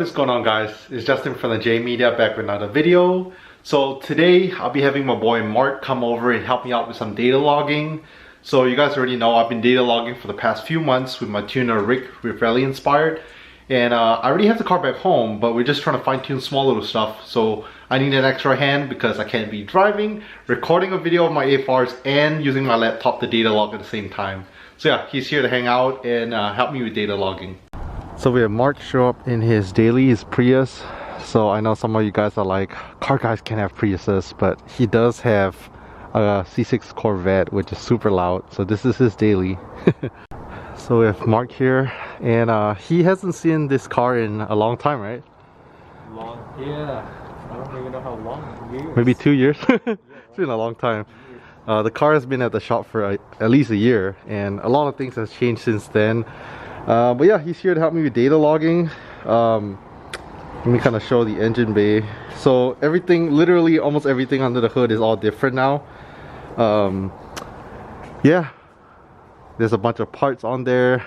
what is going on, guys? It's Justin from the J Media back with another video. So today I'll be having my boy Mark come over and help me out with some data logging. So you guys already know I've been data logging for the past few months with my tuner rig with Rallinspired. And I already have the car back home, but we're just trying to fine tune small little stuff. So I need an extra hand because I can't be driving, recording a video of my AFRs, and using my laptop to data log at the same time. So yeah, he's here to hang out and help me with data logging. So we have Mark show up in his daily, his Prius. So I know some of you guys are like, car guys can't have Priuses, but he does have a C6 Corvette, which is super loud. So this is his daily. So we have Mark here, and he hasn't seen this car in a long time, right? Long? Yeah. I don't even know how long. Years. Maybe 2 years? It's been a long time. The car has been at the shop for at least a year, and a lot of things has changed since then. But yeah, he's here to help me with data logging. Let me kind of show the engine bay. So everything, literally almost everything under the hood is all different now. Yeah, there's a bunch of parts on there.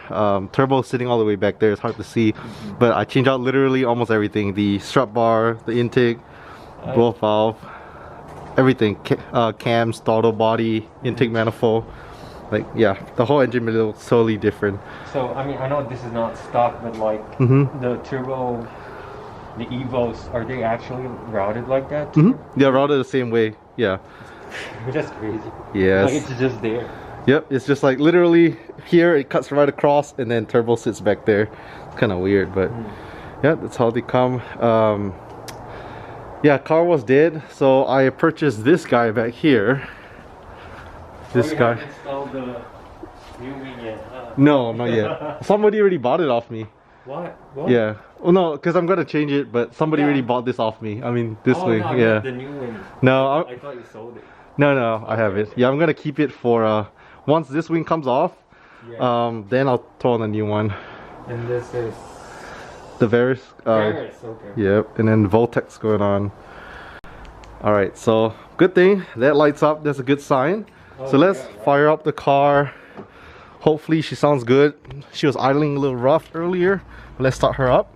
Turbo sitting all the way back there, it's hard to see. But I changed out literally almost everything. The strut bar, the intake, blow valve, everything. Cams, throttle body, intake manifold. Like, yeah, the whole engine looks totally different. So, I mean, I know this is not stock, but like the turbo, the Evos, are they actually routed like that? Yeah, routed the same way. Yeah. That's crazy. Yes. Like, it's just there. Yep, it's just like literally here, it cuts right across, and then turbo sits back there. It's kind of weird, but yeah, that's how they come. Yeah, car was dead, so I purchased this guy back here. This guy. Haven't installed the new wing yet, huh? No, not yet. Somebody already bought it off me. What? Yeah. Well, no, because I'm gonna change it, but somebody already bought this off me. I mean, this wing. No, yeah. the new wing. No, I thought you sold it. No, I have it. Yeah, I'm gonna keep it for once this wing comes off. Yeah. Then I'll throw on a new one. And this is the Varus. okay. Yep, and then Voltex going on. All right, so good thing that lights up. That's a good sign. So let's fire up the car. Hopefully she sounds good. She was idling a little rough earlier. Let's start her up.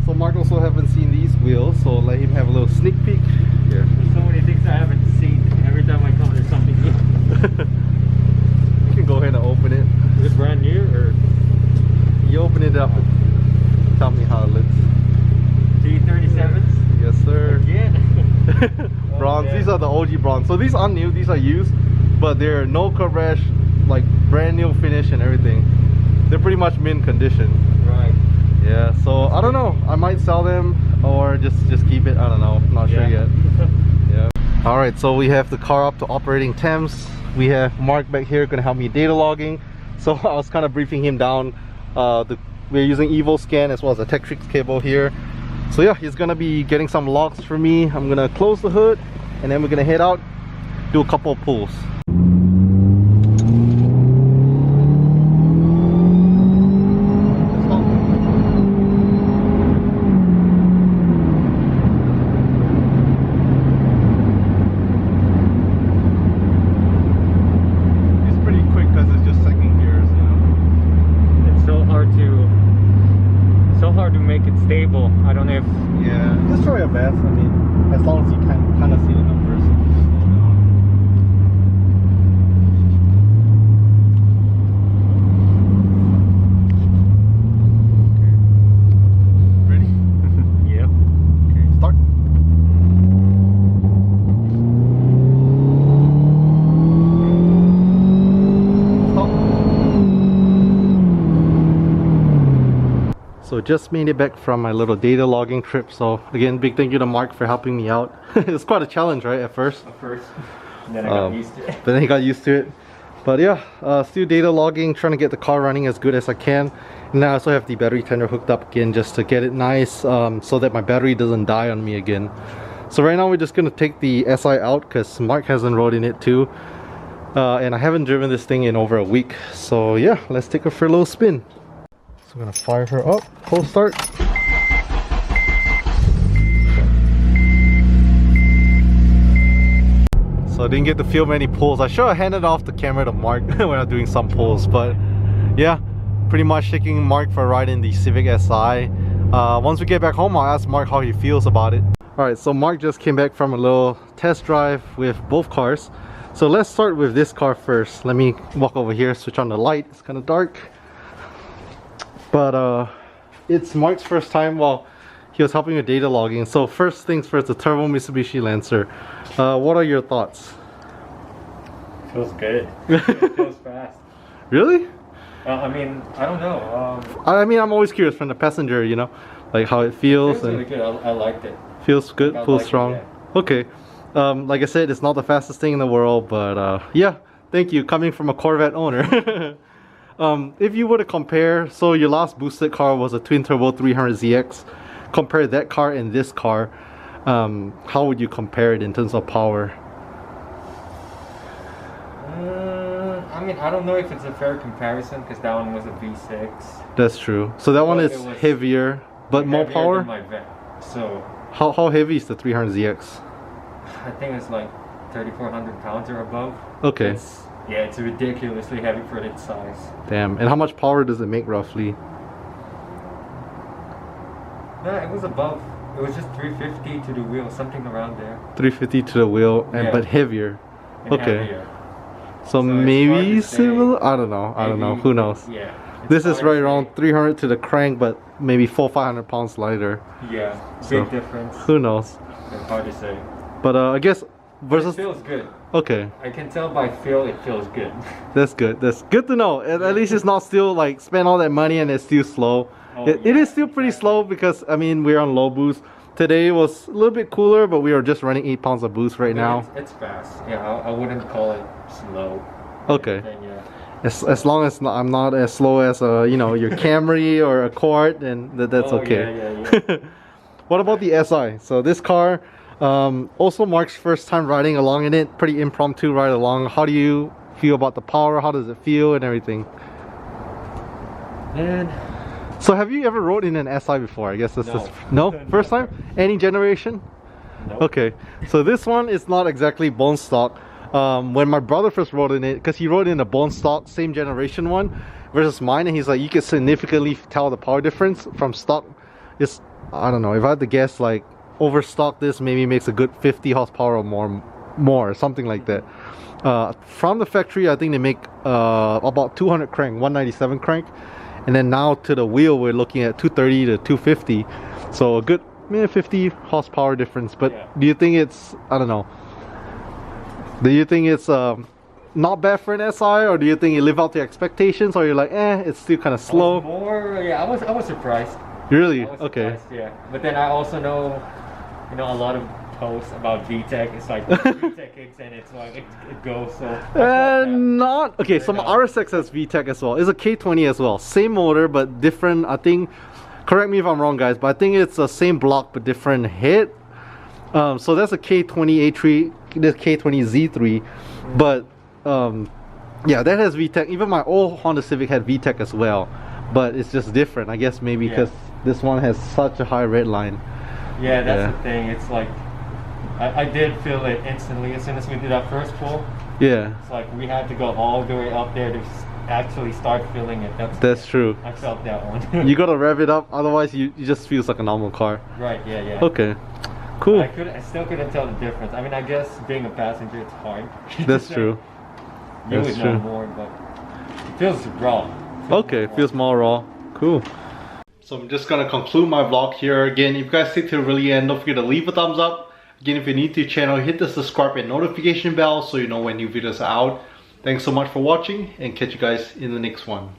So Mark also haven't seen these wheels, so let him have a little sneak peek. Here. There's so many things I haven't seen. Every time I come, there's something new. You can go ahead and open it. Is it brand new or? You open it up and tell me how it looks. G37s? Yes, sir. Again? Bronze. Oh, yeah. These are the OG bronze. So these aren't new, these are used, but they're no curb rash, like brand new finish and everything. They're pretty much mint condition. Right. Yeah, so I don't know. I might sell them or just keep it. I don't know. Not sure yet. Yeah. Alright, so we have the car up to operating temps. We have Mark back here gonna help me data logging. So I was kind of briefing him down. We're using Evo Scan as well as a Tetrix cable here. So yeah, he's gonna be getting some logs for me. I'm gonna close the hood and then we're gonna head out, do a couple of pulls. Stable. I don't know if... Yeah, just try your best. I mean, as long as you can kind of see the numbers. Okay. Ready? Yep. Okay, start. So just made it back from my little data logging trip. So again, big thank you to Mark for helping me out. It's quite a challenge, right, at first? Then I got used to it. But then he got used to it. But yeah, still data logging, trying to get the car running as good as I can. And now I also have the battery tender hooked up again just to get it nice, so that my battery doesn't die on me again. So right now we're just gonna take the SI out because Mark hasn't rode in it too. And I haven't driven this thing in over a week. So yeah, let's take her for a little spin. So I'm gonna fire her up, full start. so I didn't get to film any pulls. I should have handed off the camera to Mark when I'm doing some pulls, but yeah, pretty much taking Mark for a ride in the Civic Si. Once we get back home, I'll ask Mark how he feels about it. Alright, so Mark just came back from a little test drive with both cars. So let's start with this car first. Let me walk over here, switch on the light. It's kind of dark. But it's Mark's first time while he was helping with data logging. So first things first, the Turbo Mitsubishi Lancer. What are your thoughts? Feels good. It feels fast. Really? I mean, I don't know. I mean, I'm always curious from the passenger, you know, like how it feels. It feels really good. I liked it. Feels good, I feels like strong. it, yeah. Okay. Like I said, it's not the fastest thing in the world, but yeah, thank you, coming from a Corvette owner. If you were to compare, so your last boosted car was a twin turbo 300ZX. Compare that car and this car, how would you compare it in terms of power? I mean, I don't know if it's a fair comparison because that one was a V6. That's true. So that one is heavier, but more power? Than my van. So how heavy is the 300ZX? I think it's like 3,400 pounds or above. Okay. Yeah, it's ridiculously heavy for its size. Damn. And how much power does it make roughly? Yeah, it was above. It was just 350 to the wheel, something around there. 350 to the wheel, and Yeah. but heavier. And Okay. heavier. So it's hard maybe to say. similar? I don't know. I don't know. Who knows? Yeah. This is hard right to around say. 300 to the crank, but maybe 400-500 pounds lighter. Yeah, So, big difference. Who knows? It's hard to say. But I guess It versus. feels good. Okay, I can tell by feel it feels good. that's good. That's good to know. At least it's not still like spend all that money and it's still slow. Oh, It yeah, is still pretty exactly. slow because I mean we're on low boost. Today was a little bit cooler, but we are just running 8 pounds of boost right But now. it's fast. Yeah, I wouldn't call it slow. Okay. And yeah. As long as I'm not as slow as you know, your Camry or a Accord, then that's Oh, okay. yeah. What about the SI? So this car, also Mark's first time riding along in it. Pretty impromptu ride along. How do you feel about the power? How does it feel and everything? Man, So have you ever rode in an SI before? I guess this No. is no first time. Any generation? nope. Okay, so this one is not exactly bone stock. When my brother first rode in it, because he rode in a bone stock, same generation one, versus mine, and he's like, you can significantly tell the power difference from stock. It's, I don't know, if I had to guess, like overstock this maybe makes a good 50 horsepower or more, something like that. From the factory, I think they make about 200 crank, 197 crank, and then now to the wheel we're looking at 230 to 250, so a good 50 horsepower difference. But Yeah. do you think it's, I don't know, do you think it's not bad for an SI, or do you think it live out to expectations, or you're like, it's still kind of slow? I was surprised. Really? I was Okay. surprised, yeah. But then I also know, you know, a lot of posts about VTEC. It's like VTEC kicks in, it's like it goes. So Not okay. So my RSX has VTEC as well. It's a K20 as well. Same motor but different. I think. Correct me if I'm wrong, guys, but I think it's the same block but different head. So that's a K20 A3. This K20 Z3, but yeah, that has VTEC. Even my old Honda Civic had VTEC as well, but it's just different. I guess maybe because this one has such a high red line. Yeah, that's the thing. It's like I did feel it instantly as soon as we did that first pull. Yeah, It's like we had to go all the way up there to actually start feeling it. that's true. I felt that one. You gotta rev it up, otherwise you just feels like a normal car. Right, yeah. Okay, cool. I still couldn't tell the difference. I mean, I guess being a passenger, it's hard. That's true. You That's would know true. more, but it feels raw. Okay, feels more raw. Cool. So I'm just gonna conclude my vlog here. Again, if you guys stick to the really end, don't forget to leave a thumbs up. Again, if you're new to the channel, hit the subscribe and notification bell so you know when new videos are out. Thanks so much for watching, and catch you guys in the next one.